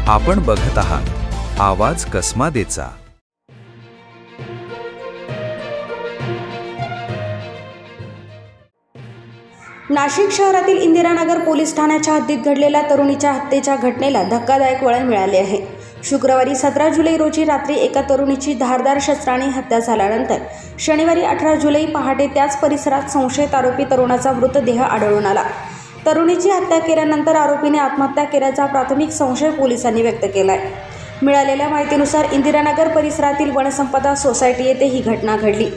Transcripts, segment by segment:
आपण बघत आहात आवाज कसमादेचा। नाशिक शहरातील इंदिरानगर पोलीस ठाण्याच्या हद्दीत घडलेल्या तरुणीच्या हत्येच्या घटनेला धक्कादायक वळण मिळाले आहे। शुक्रवारी 17 जुलै रोजी रात्री एका तरुणीची धारदार शस्त्राने हत्या झाल्यानंतर शनिवारी 18 जुलै पहाटे त्याच परिसरात संशयित आरोपी तरुणाचा मृतदेह आढळून आला। तरुणीची हत्या केल्यानंतर आरोपीने आत्महत्या केल्याचा प्राथमिक संशय पोलिसांनी व्यक्त केला आहे। मिळालेल्या माहितीनुसार इंदिरानगर परिसरातील वनसंपदा सोसायटी येथे ही घटना घडली।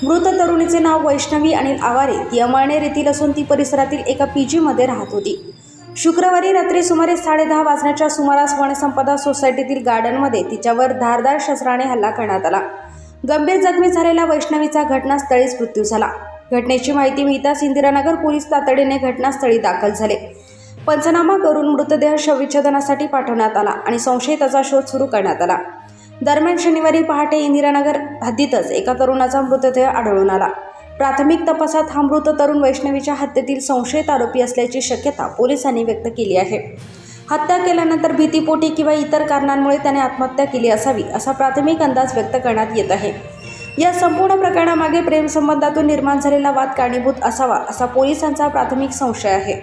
मृत तरुणीचे नाव वैष्णवी अनिल आवारे, ती अमळनेर येथील असून ती परिसरातील एका पीजीमध्ये राहत होती। शुक्रवारी रात्री सुमारे 10:30 वाजण्याच्या सुमारास वनसंपदा सोसायटीतील गार्डनमध्ये तिच्यावर धारदार शस्त्राने हल्ला करण्यात आला। गंभीर जखमी झालेल्या वैष्णवीचा घटनास्थळीच मृत्यू झाला। घटनेची माहिती मिळताच इंदिरानगर पोलीस तातडीने घटनास्थळी दाखल झाले। पंचनामा करून मृतदेह शवविच्छेदनासाठी पाठवण्यात आला आणि संशयिताचा शोध सुरू करण्यात आला। दरम्यान शनिवारी पहाटे इंदिरानगर हद्दीतच एका तरुणाचा मृतदेह आढळून आला। प्राथमिक तपासात हा मृत तरुण वैष्णवीच्या हत्येतील संशयित आरोपी असल्याची शक्यता पोलिसांनी व्यक्त केली आहे। हत्या केल्यानंतर भीतीपोटी किंवा इतर कारणांमुळे त्याने आत्महत्या केली असावी असा प्राथमिक अंदाज व्यक्त करण्यात येत आहे। या संपूर्ण प्रकरणामागे प्रेमसंबंधातून निर्माण झालेला वाद कारणीभूत असावा असा पोलिसांचा प्राथमिक संशय आहे।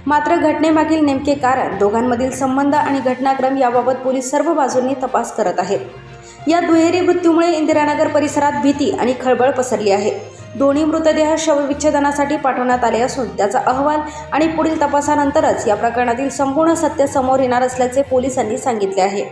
मात्र घटनेमागील नेमके कारण, दोघांमधील संबंध आणि घटनाक्रम याबाबत पोलीस सर्व बाजूंनी तपास करत आहेत। या दुहेरी मृत्यूमुळे इंदिरानगर परिसरात भीती आणि खळबळ पसरली आहे। दोन्ही मृतदेह शवविच्छेदनासाठी पाठवण्यात आले असून त्याचा अहवाल आणि पुढील तपासानंतरच या प्रकरणातील संपूर्ण सत्य समोर येणार असल्याचे पोलिसांनी सांगितले आहे।